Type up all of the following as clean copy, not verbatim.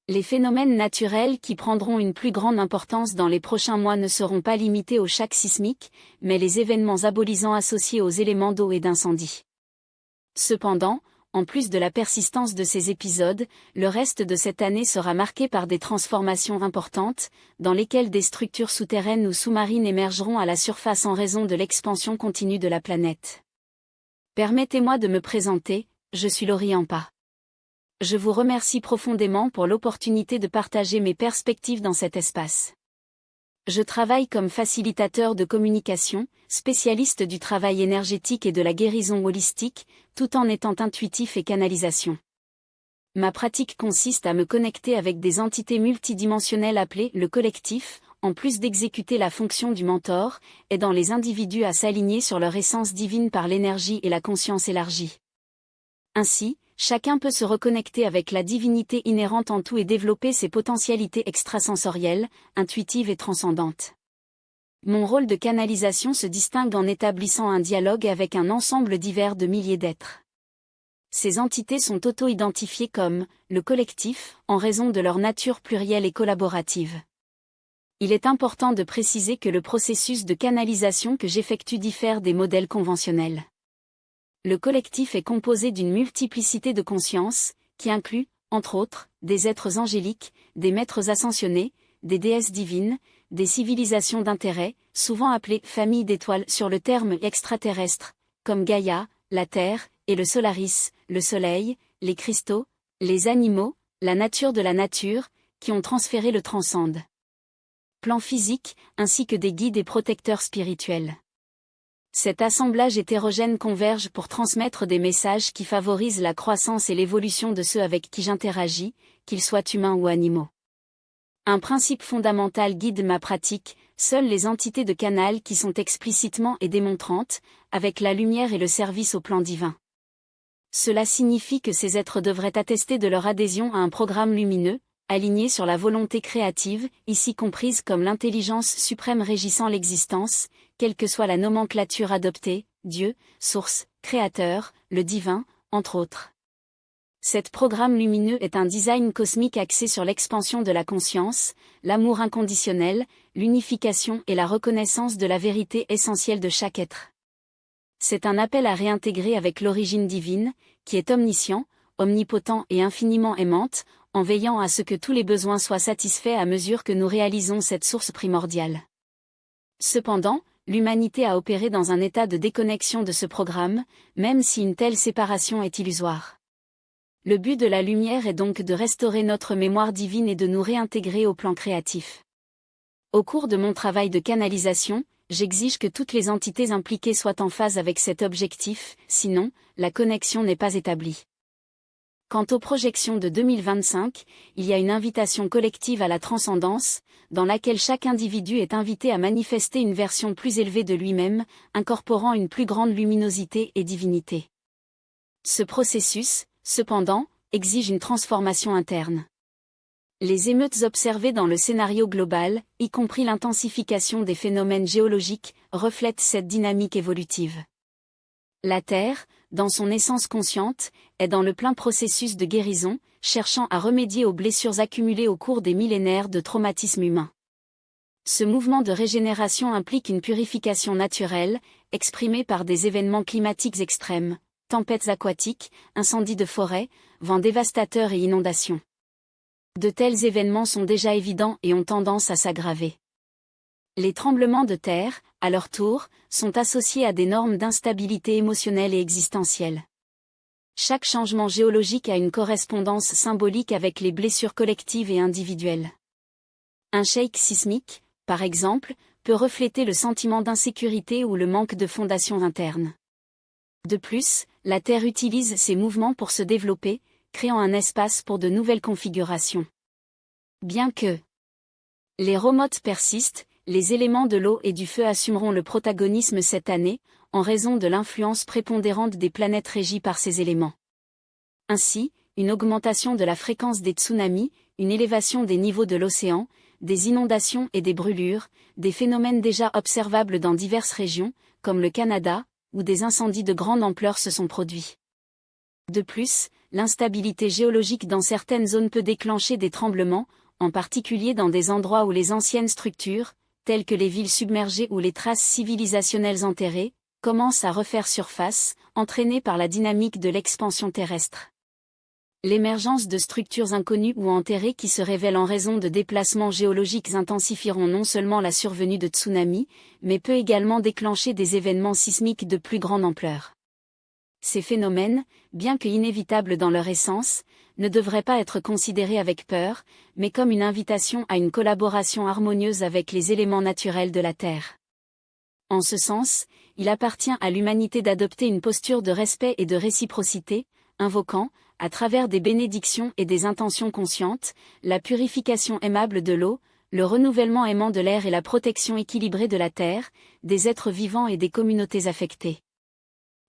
Les phénomènes naturels qui prendront une plus grande importance dans les prochains mois ne seront pas limités aux chocs sismiques, mais les événements abolisants associés aux éléments d'eau et d'incendie. Cependant, en plus de la persistance de ces épisodes, le reste de cette année sera marqué par des transformations importantes, dans lesquelles des structures souterraines ou sous-marines émergeront à la surface en raison de l'expansion continue de la planète. Permettez-moi de me présenter, je suis Laurie Ampa. Je vous remercie profondément pour l'opportunité de partager mes perspectives dans cet espace. Je travaille comme facilitateur de communication, spécialiste du travail énergétique et de la guérison holistique, tout en étant intuitif et canalisation. Ma pratique consiste à me connecter avec des entités multidimensionnelles appelées le collectif, en plus d'exécuter la fonction du mentor, aidant les individus à s'aligner sur leur essence divine par l'énergie et la conscience élargie. Ainsi, chacun peut se reconnecter avec la divinité inhérente en tout et développer ses potentialités extrasensorielles, intuitives et transcendantes. Mon rôle de canalisation se distingue en établissant un dialogue avec un ensemble divers de milliers d'êtres. Ces entités sont auto-identifiées comme le collectif, en raison de leur nature plurielle et collaborative. Il est important de préciser que le processus de canalisation que j'effectue diffère des modèles conventionnels. Le collectif est composé d'une multiplicité de consciences, qui inclut, entre autres, des êtres angéliques, des maîtres ascensionnés, des déesses divines, des civilisations d'intérêt, souvent appelées familles d'étoiles sur le terme extraterrestre, comme Gaïa, la Terre, et le Solaris, le Soleil, les cristaux, les animaux, la nature de la nature, qui ont transféré le transcende. Plan physique, ainsi que des guides et protecteurs spirituels. Cet assemblage hétérogène converge pour transmettre des messages qui favorisent la croissance et l'évolution de ceux avec qui j'interagis, qu'ils soient humains ou animaux. Un principe fondamental guide ma pratique, seules les entités de canal qui sont explicitement et démontrantes, avec la lumière et le service au plan divin. Cela signifie que ces êtres devraient attester de leur adhésion à un programme lumineux, aligné sur la volonté créative, ici comprise comme l'intelligence suprême régissant l'existence, quelle que soit la nomenclature adoptée, Dieu, Source, Créateur, le divin, entre autres. Cet programme lumineux est un design cosmique axé sur l'expansion de la conscience, l'amour inconditionnel, l'unification et la reconnaissance de la vérité essentielle de chaque être. C'est un appel à réintégrer avec l'origine divine, qui est omniscient, omnipotent et infiniment aimante, en veillant à ce que tous les besoins soient satisfaits à mesure que nous réalisons cette source primordiale. Cependant, l'humanité a opéré dans un état de déconnexion de ce programme, même si une telle séparation est illusoire. Le but de la lumière est donc de restaurer notre mémoire divine et de nous réintégrer au plan créatif. Au cours de mon travail de canalisation, j'exige que toutes les entités impliquées soient en phase avec cet objectif, sinon, la connexion n'est pas établie. Quant aux projections de 2025, il y a une invitation collective à la transcendance, dans laquelle chaque individu est invité à manifester une version plus élevée de lui-même, incorporant une plus grande luminosité et divinité. Ce processus, cependant, exige une transformation interne. Les émeutes observées dans le scénario global, y compris l'intensification des phénomènes géologiques, reflètent cette dynamique évolutive. La Terre, dans son essence consciente, est dans le plein processus de guérison, cherchant à remédier aux blessures accumulées au cours des millénaires de traumatisme humain. Ce mouvement de régénération implique une purification naturelle, exprimée par des événements climatiques extrêmes, tempêtes aquatiques, incendies de forêt, vents dévastateurs et inondations. De tels événements sont déjà évidents et ont tendance à s'aggraver. Les tremblements de terre, à leur tour, sont associés à des normes d'instabilité émotionnelle et existentielle. Chaque changement géologique a une correspondance symbolique avec les blessures collectives et individuelles. Un shake sismique, par exemple, peut refléter le sentiment d'insécurité ou le manque de fondation interne. De plus, la Terre utilise ces mouvements pour se développer, créant un espace pour de nouvelles configurations. Bien que les remotes persistent, les éléments de l'eau et du feu assumeront le protagonisme cette année, en raison de l'influence prépondérante des planètes régies par ces éléments. Ainsi, une augmentation de la fréquence des tsunamis, une élévation des niveaux de l'océan, des inondations et des brûlures, des phénomènes déjà observables dans diverses régions, comme le Canada, où des incendies de grande ampleur se sont produits. De plus, l'instabilité géologique dans certaines zones peut déclencher des tremblements, en particulier dans des endroits où les anciennes structures, telles que les villes submergées ou les traces civilisationnelles enterrées, commencent à refaire surface, entraînées par la dynamique de l'expansion terrestre. L'émergence de structures inconnues ou enterrées qui se révèlent en raison de déplacements géologiques intensifieront non seulement la survenue de tsunamis, mais peut également déclencher des événements sismiques de plus grande ampleur. Ces phénomènes, bien que inévitables dans leur essence, ne devraient pas être considérés avec peur, mais comme une invitation à une collaboration harmonieuse avec les éléments naturels de la Terre. En ce sens, il appartient à l'humanité d'adopter une posture de respect et de réciprocité, invoquant, à travers des bénédictions et des intentions conscientes, la purification aimable de l'eau, le renouvellement aimant de l'air et la protection équilibrée de la Terre, des êtres vivants et des communautés affectées.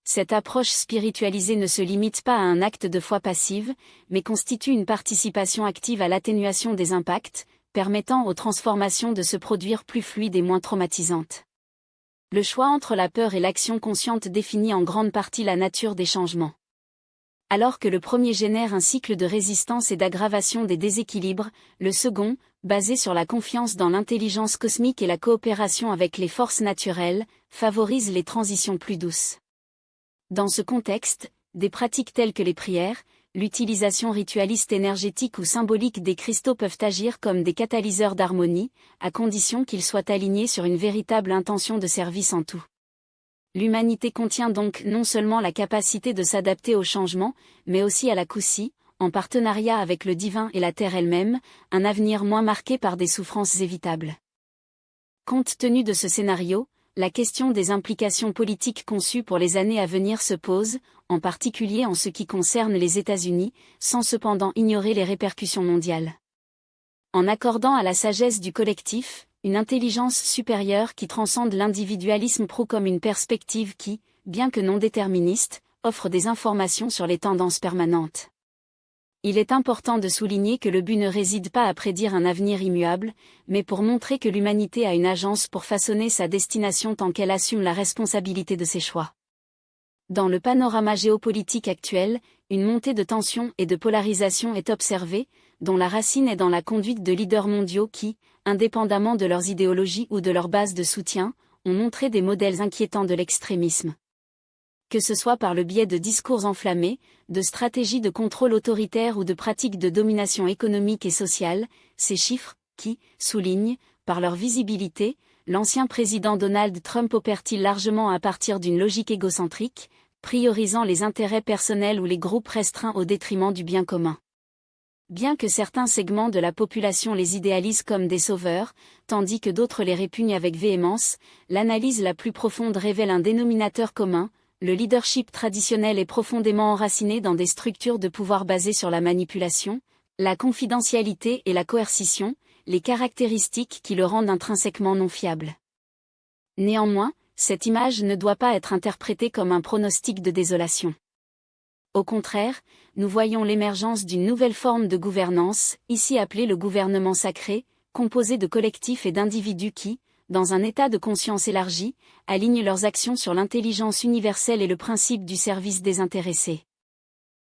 Cette approche spiritualisée ne se limite pas à un acte de foi passive, mais constitue une participation active à l'atténuation des impacts, permettant aux transformations de se produire plus fluides et moins traumatisantes. Le choix entre la peur et l'action consciente définit en grande partie la nature des changements. Alors que le premier génère un cycle de résistance et d'aggravation des déséquilibres, le second, basé sur la confiance dans l'intelligence cosmique et la coopération avec les forces naturelles, favorise les transitions plus douces. Dans ce contexte, des pratiques telles que les prières, l'utilisation ritualiste énergétique ou symbolique des cristaux peuvent agir comme des catalyseurs d'harmonie, à condition qu'ils soient alignés sur une véritable intention de service en tout. L'humanité contient donc non seulement la capacité de s'adapter aux changements, mais aussi à la coup-ci, en partenariat avec le divin et la terre elle-même, un avenir moins marqué par des souffrances évitables. Compte tenu de ce scénario, la question des implications politiques conçues pour les années à venir se pose, en particulier en ce qui concerne les États-Unis, sans cependant ignorer les répercussions mondiales. En accordant à la sagesse du collectif, une intelligence supérieure qui transcende l'individualisme proue comme une perspective qui, bien que non déterministe, offre des informations sur les tendances permanentes. Il est important de souligner que le but ne réside pas à prédire un avenir immuable, mais pour montrer que l'humanité a une agence pour façonner sa destination tant qu'elle assume la responsabilité de ses choix. Dans le panorama géopolitique actuel, une montée de tensions et de polarisation est observée, dont la racine est dans la conduite de leaders mondiaux qui, indépendamment de leurs idéologies ou de leur base de soutien, ont montré des modèles inquiétants de l'extrémisme. Que ce soit par le biais de discours enflammés, de stratégies de contrôle autoritaire ou de pratiques de domination économique et sociale, ces chiffres, qui, soulignent, par leur visibilité, l'ancien président Donald Trump opère-t-il largement à partir d'une logique égocentrique, priorisant les intérêts personnels ou les groupes restreints au détriment du bien commun. Bien que certains segments de la population les idéalisent comme des sauveurs, tandis que d'autres les répugnent avec véhémence, l'analyse la plus profonde révèle un dénominateur commun: le leadership traditionnel est profondément enraciné dans des structures de pouvoir basées sur la manipulation, la confidentialité et la coercition, les caractéristiques qui le rendent intrinsèquement non fiable. Néanmoins, cette image ne doit pas être interprétée comme un pronostic de désolation. Au contraire, nous voyons l'émergence d'une nouvelle forme de gouvernance, ici appelée le gouvernement sacré, composé de collectifs et d'individus qui, dans un état de conscience élargi, alignent leurs actions sur l'intelligence universelle et le principe du service désintéressé.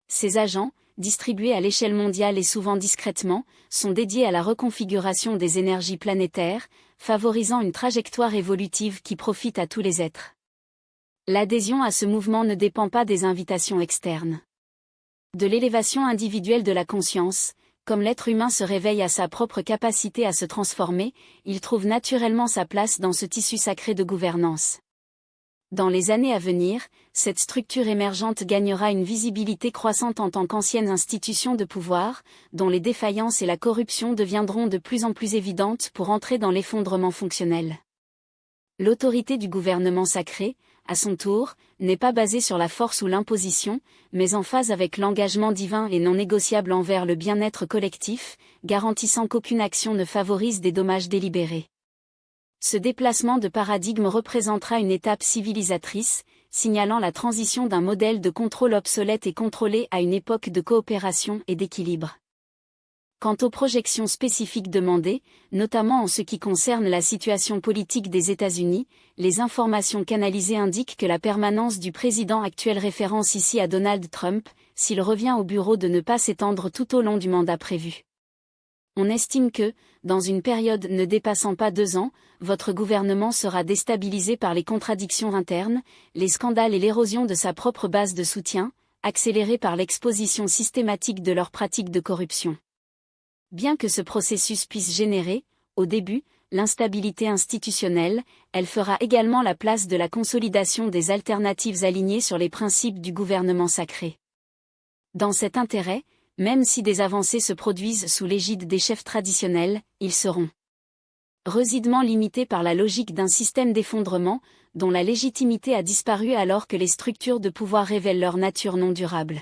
Ces agents, distribués à l'échelle mondiale et souvent discrètement, sont dédiés à la reconfiguration des énergies planétaires, favorisant une trajectoire évolutive qui profite à tous les êtres. L'adhésion à ce mouvement ne dépend pas des invitations externes. De l'élévation individuelle de la conscience, comme l'être humain se réveille à sa propre capacité à se transformer, il trouve naturellement sa place dans ce tissu sacré de gouvernance. Dans les années à venir, cette structure émergente gagnera une visibilité croissante en tant qu'ancienne institution de pouvoir, dont les défaillances et la corruption deviendront de plus en plus évidentes pour entrer dans l'effondrement fonctionnel. L'autorité du gouvernement sacré, à son tour, n'est pas basée sur la force ou l'imposition, mais en phase avec l'engagement divin et non négociable envers le bien-être collectif, garantissant qu'aucune action ne favorise des dommages délibérés. Ce déplacement de paradigme représentera une étape civilisatrice, signalant la transition d'un modèle de contrôle obsolète et contrôlé à une époque de coopération et d'équilibre. Quant aux projections spécifiques demandées, notamment en ce qui concerne la situation politique des États-Unis, les informations canalisées indiquent que la permanence du président actuel référence ici à Donald Trump, s'il revient au bureau de ne pas s'étendre tout au long du mandat prévu. On estime que, dans une période ne dépassant pas 2 ans, votre gouvernement sera déstabilisé par les contradictions internes, les scandales et l'érosion de sa propre base de soutien, accélérée par l'exposition systématique de leurs pratiques de corruption. Bien que ce processus puisse générer, au début, l'instabilité institutionnelle, elle fera également la place de la consolidation des alternatives alignées sur les principes du gouvernement sacré. Dans cet intérêt, même si des avancées se produisent sous l'égide des chefs traditionnels, ils seront résidus limités par la logique d'un système d'effondrement, dont la légitimité a disparu alors que les structures de pouvoir révèlent leur nature non durable.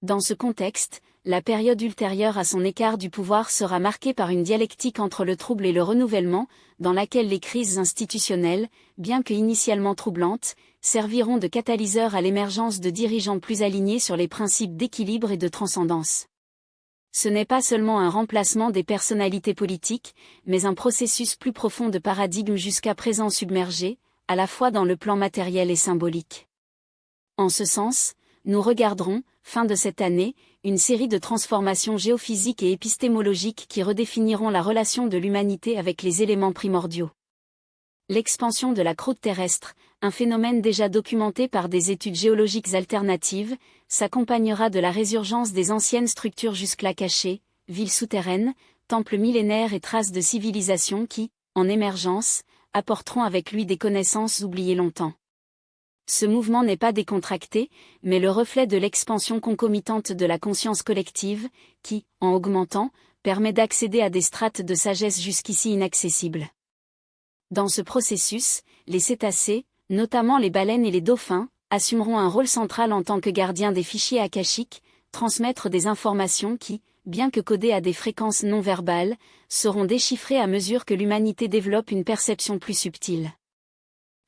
Dans ce contexte, la période ultérieure à son écart du pouvoir sera marquée par une dialectique entre le trouble et le renouvellement, dans laquelle les crises institutionnelles, bien que initialement troublantes, serviront de catalyseur à l'émergence de dirigeants plus alignés sur les principes d'équilibre et de transcendance. Ce n'est pas seulement un remplacement des personnalités politiques, mais un processus plus profond de paradigme jusqu'à présent submergé, à la fois dans le plan matériel et symbolique. En ce sens, nous regarderons, fin de cette année, une série de transformations géophysiques et épistémologiques qui redéfiniront la relation de l'humanité avec les éléments primordiaux. L'expansion de la croûte terrestre, un phénomène déjà documenté par des études géologiques alternatives, s'accompagnera de la résurgence des anciennes structures jusque-là cachées, villes souterraines, temples millénaires et traces de civilisation qui, en émergence, apporteront avec lui des connaissances oubliées longtemps. Ce mouvement n'est pas décontracté, mais le reflet de l'expansion concomitante de la conscience collective, qui, en augmentant, permet d'accéder à des strates de sagesse jusqu'ici inaccessibles. Dans ce processus, les cétacés, notamment les baleines et les dauphins, assumeront un rôle central en tant que gardiens des fichiers akashiques, transmettre des informations qui, bien que codées à des fréquences non verbales, seront déchiffrées à mesure que l'humanité développe une perception plus subtile.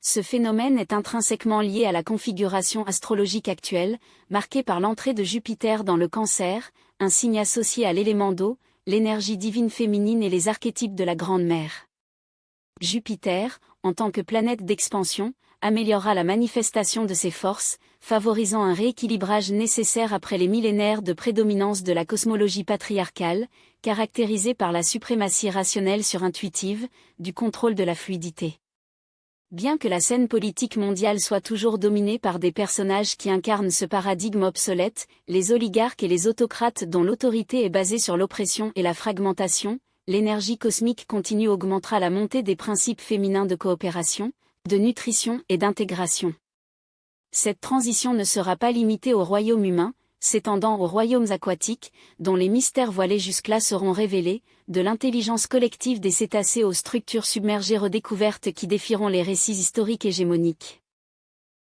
Ce phénomène est intrinsèquement lié à la configuration astrologique actuelle, marquée par l'entrée de Jupiter dans le Cancer, un signe associé à l'élément d'eau, l'énergie divine féminine et les archétypes de la Grande Mère. Jupiter, en tant que planète d'expansion, améliorera la manifestation de ses forces, favorisant un rééquilibrage nécessaire après les millénaires de prédominance de la cosmologie patriarcale, caractérisée par la suprématie rationnelle sur intuitive, du contrôle de la fluidité. Bien que la scène politique mondiale soit toujours dominée par des personnages qui incarnent ce paradigme obsolète, les oligarques et les autocrates dont l'autorité est basée sur l'oppression et la fragmentation, l'énergie cosmique continue augmentera la montée des principes féminins de coopération, de nutrition et d'intégration. Cette transition ne sera pas limitée au royaume humain, s'étendant aux royaumes aquatiques, dont les mystères voilés jusque-là seront révélés, de l'intelligence collective des cétacés aux structures submergées redécouvertes qui défieront les récits historiques hégémoniques.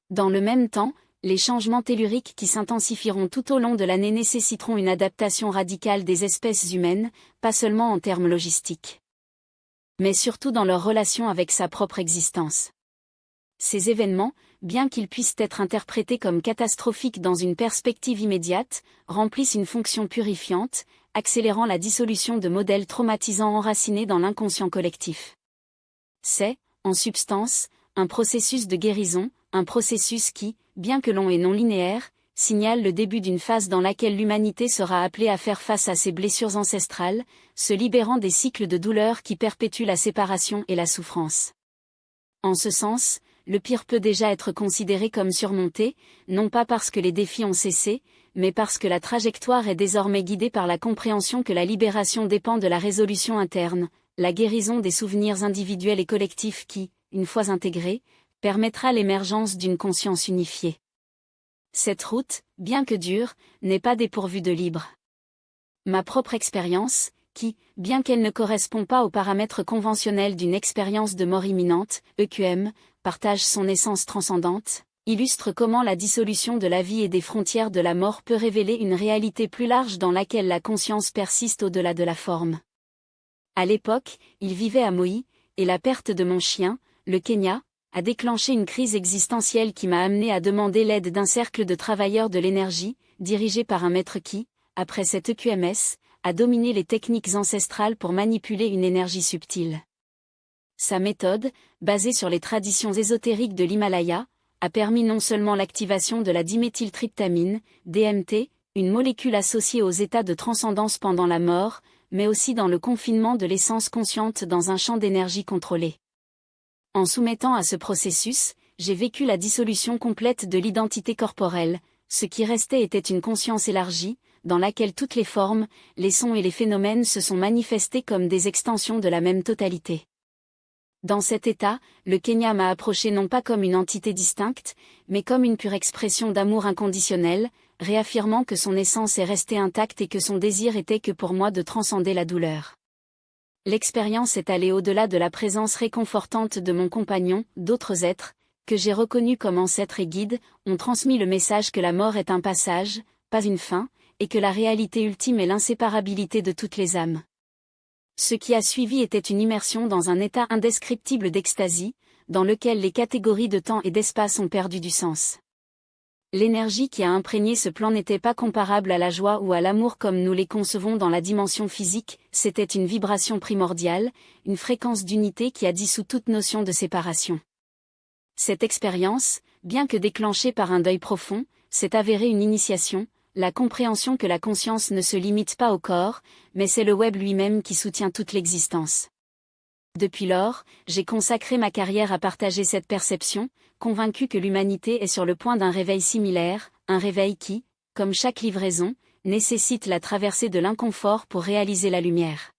Dans le même temps, les changements telluriques qui s'intensifieront tout au long de l'année nécessiteront une adaptation radicale des espèces humaines, pas seulement en termes logistiques, mais surtout dans leur relation avec sa propre existence. Ces événements, bien qu'ils puissent être interprétés comme catastrophiques dans une perspective immédiate, remplissent une fonction purifiante, accélérant la dissolution de modèles traumatisants enracinés dans l'inconscient collectif. C'est, en substance, un processus de guérison, un processus qui, bien que long et non linéaire, signale le début d'une phase dans laquelle l'humanité sera appelée à faire face à ses blessures ancestrales, se libérant des cycles de douleur qui perpétuent la séparation et la souffrance. En ce sens, le pire peut déjà être considéré comme surmonté, non pas parce que les défis ont cessé, mais parce que la trajectoire est désormais guidée par la compréhension que la libération dépend de la résolution interne, la guérison des souvenirs individuels et collectifs qui, une fois intégrés, permettra l'émergence d'une conscience unifiée. Cette route, bien que dure, n'est pas dépourvue de libre. Ma propre expérience, qui, bien qu'elle ne correspond pas aux paramètres conventionnels d'une expérience de mort imminente, EQM, partage son essence transcendante, illustre comment la dissolution de la vie et des frontières de la mort peut révéler une réalité plus large dans laquelle la conscience persiste au-delà de la forme. À l'époque, il vivait à Moi, et la perte de mon chien, le Kenya, a déclenché une crise existentielle qui m'a amené à demander l'aide d'un cercle de travailleurs de l'énergie, dirigé par un maître qui, après cette EQMS, a dominé les techniques ancestrales pour manipuler une énergie subtile. Sa méthode, basée sur les traditions ésotériques de l'Himalaya, a permis non seulement l'activation de la diméthyltryptamine, DMT, une molécule associée aux états de transcendance pendant la mort, mais aussi dans le confinement de l'essence consciente dans un champ d'énergie contrôlé. En soumettant à ce processus, j'ai vécu la dissolution complète de l'identité corporelle, ce qui restait était une conscience élargie, dans laquelle toutes les formes, les sons et les phénomènes se sont manifestés comme des extensions de la même totalité. Dans cet état, le Kenya m'a approché non pas comme une entité distincte, mais comme une pure expression d'amour inconditionnel, réaffirmant que son essence est restée intacte et que son désir était que pour moi de transcender la douleur. L'expérience est allée au-delà de la présence réconfortante de mon compagnon, d'autres êtres, que j'ai reconnus comme ancêtres et guides, ont transmis le message que la mort est un passage, pas une fin, et que la réalité ultime est l'inséparabilité de toutes les âmes. Ce qui a suivi était une immersion dans un état indescriptible d'extasie, dans lequel les catégories de temps et d'espace ont perdu du sens. L'énergie qui a imprégné ce plan n'était pas comparable à la joie ou à l'amour comme nous les concevons dans la dimension physique, c'était une vibration primordiale, une fréquence d'unité qui a dissous toute notion de séparation. Cette expérience, bien que déclenchée par un deuil profond, s'est avérée une initiation, la compréhension que la conscience ne se limite pas au corps, mais c'est le web lui-même qui soutient toute l'existence. Depuis lors, j'ai consacré ma carrière à partager cette perception, convaincu que l'humanité est sur le point d'un réveil similaire, un réveil qui, comme chaque livraison, nécessite la traversée de l'inconfort pour réaliser la lumière.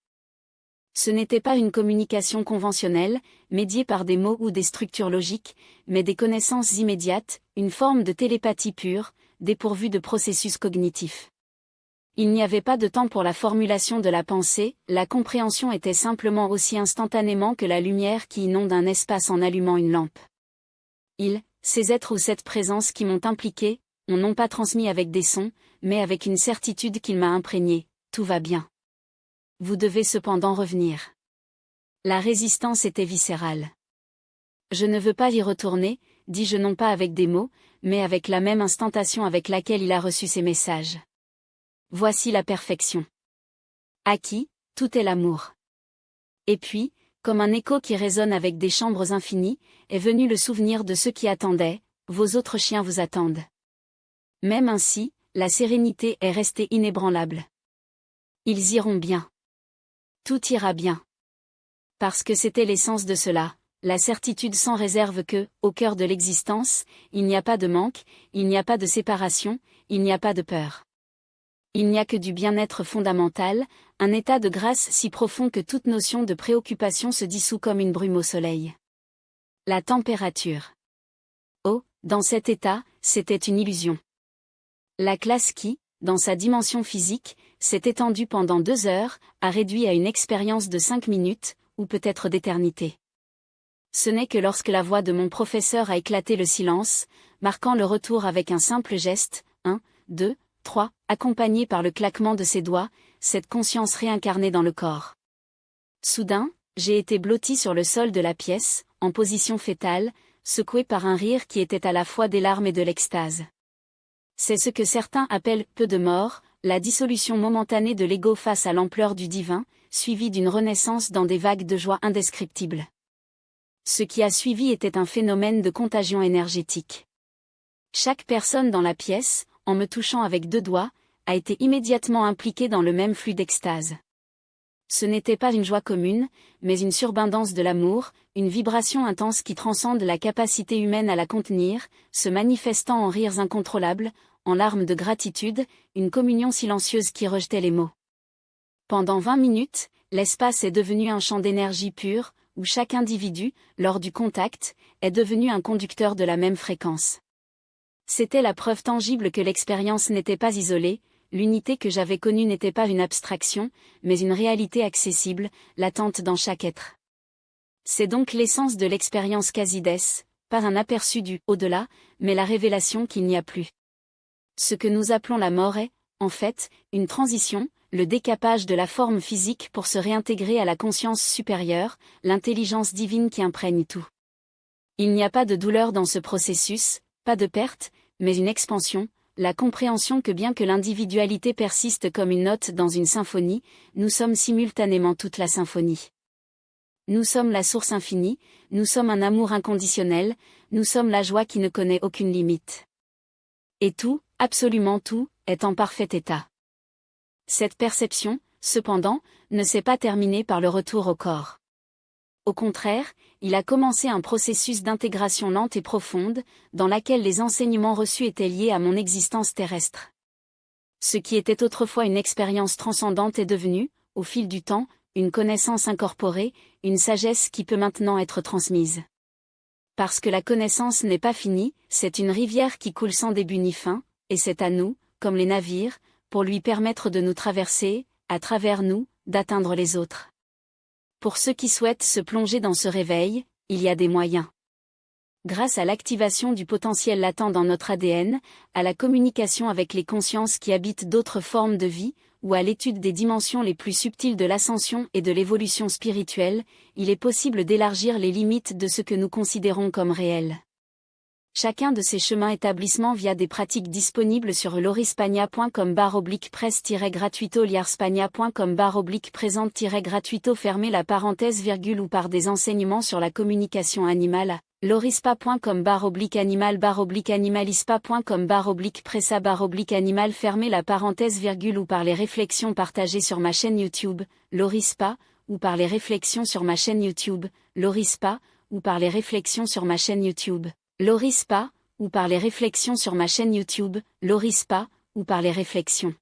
Ce n'était pas une communication conventionnelle, médiée par des mots ou des structures logiques, mais des connaissances immédiates, une forme de télépathie pure, dépourvue de processus cognitifs. Il n'y avait pas de temps pour la formulation de la pensée, la compréhension était simplement aussi instantanément que la lumière qui inonde un espace en allumant une lampe. Ces êtres ou cette présence qui m'ont impliqué, ont non pas transmis avec des sons, mais avec une certitude qu'il m'a imprégné, tout va bien. Vous devez cependant revenir. La résistance était viscérale. Je ne veux pas y retourner, dis-je non pas avec des mots, mais avec la même instantation avec laquelle il a reçu ces messages. Voici la perfection. Acquis, tout est l'amour. Et puis, comme un écho qui résonne avec des chambres infinies, est venu le souvenir de ceux qui attendaient, vos autres chiens vous attendent. Même ainsi, la sérénité est restée inébranlable. Ils iront bien. Tout ira bien. Parce que c'était l'essence de cela, la certitude sans réserve que, au cœur de l'existence, il n'y a pas de manque, il n'y a pas de séparation, il n'y a pas de peur. Il n'y a que du bien-être fondamental, un état de grâce si profond que toute notion de préoccupation se dissout comme une brume au soleil. La température. Oh, dans cet état, c'était une illusion. La classe qui, dans sa dimension physique, s'est étendue pendant 2 heures, a réduit à une expérience de 5 minutes, ou peut-être d'éternité. Ce n'est que lorsque la voix de mon professeur a éclaté le silence, marquant le retour avec un simple geste, 1, 2, 3, accompagné par le claquement de ses doigts, cette conscience réincarnée dans le corps. Soudain, j'ai été blotti sur le sol de la pièce, en position fétale, secoué par un rire qui était à la fois des larmes et de l'extase. C'est ce que certains appellent peu de mort, la dissolution momentanée de l'ego face à l'ampleur du divin, suivie d'une renaissance dans des vagues de joie indescriptibles. Ce qui a suivi était un phénomène de contagion énergétique. Chaque personne dans la pièce, en me touchant avec 2 doigts, a été immédiatement impliquée dans le même flux d'extase. Ce n'était pas une joie commune, mais une surabondance de l'amour, une vibration intense qui transcende la capacité humaine à la contenir, se manifestant en rires incontrôlables, en larmes de gratitude, une communion silencieuse qui rejetait les mots. Pendant 20 minutes, l'espace est devenu un champ d'énergie pure, où chaque individu, lors du contact, est devenu un conducteur de la même fréquence. C'était la preuve tangible que l'expérience n'était pas isolée, l'unité que j'avais connue n'était pas une abstraction, mais une réalité accessible, latente dans chaque être. C'est donc l'essence de l'expérience Casides, pas un aperçu du « au-delà », mais la révélation qu'il n'y a plus. Ce que nous appelons la mort est, en fait, une transition, le décapage de la forme physique pour se réintégrer à la conscience supérieure, l'intelligence divine qui imprègne tout. Il n'y a pas de douleur dans ce processus, pas de perte, mais une expansion, la compréhension que bien que l'individualité persiste comme une note dans une symphonie, nous sommes simultanément toute la symphonie. Nous sommes la source infinie, nous sommes un amour inconditionnel, nous sommes la joie qui ne connaît aucune limite. Et tout, absolument tout, est en parfait état. Cette perception, cependant, ne s'est pas terminée par le retour au corps. Au contraire, il a commencé un processus d'intégration lente et profonde, dans laquelle les enseignements reçus étaient liés à mon existence terrestre. Ce qui était autrefois une expérience transcendante est devenu, au fil du temps, une connaissance incorporée, une sagesse qui peut maintenant être transmise. Parce que la connaissance n'est pas finie, c'est une rivière qui coule sans début ni fin, et c'est à nous, comme les navires, pour lui permettre de nous traverser, à travers nous, d'atteindre les autres. Pour ceux qui souhaitent se plonger dans ce réveil, il y a des moyens. Grâce à l'activation du potentiel latent dans notre ADN, à la communication avec les consciences qui habitent d'autres formes de vie, ou à l'étude des dimensions les plus subtiles de l'ascension et de l'évolution spirituelle, il est possible d'élargir les limites de ce que nous considérons comme réel. Chacun de ces chemins établissements via des pratiques disponibles sur lorispania.com/presse-gratuito liarspania.com/présente-gratuito fermez la parenthèse virgule ou par des enseignements sur la communication animale, lorispa.com/animal-animalispa.com/pressa-animal fermez la parenthèse virgule ou par les réflexions partagées sur ma chaîne YouTube, Lorispa, ou par les réflexions sur ma chaîne YouTube, Lorispa, ou par les réflexions sur ma chaîne YouTube, Lorispa, ou par les réflexions sur ma chaîne YouTube, Lorispa, ou par les réflexions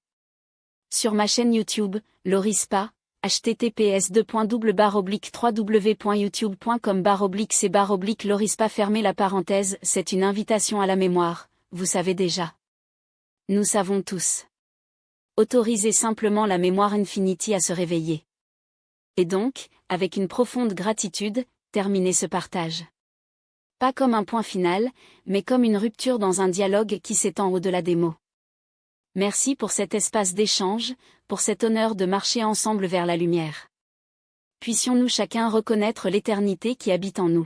sur ma chaîne YouTube, Lorispa, https://www.youtube.com/c/Lorispa fermez la parenthèse, c'est une invitation à la mémoire, vous savez déjà. Nous savons tous. Autorisez simplement la mémoire Infinity à se réveiller. Et donc, avec une profonde gratitude, terminez ce partage. Pas comme un point final, mais comme une rupture dans un dialogue qui s'étend au-delà des mots. Merci pour cet espace d'échange, pour cet honneur de marcher ensemble vers la lumière. Puissions-nous chacun reconnaître l'éternité qui habite en nous.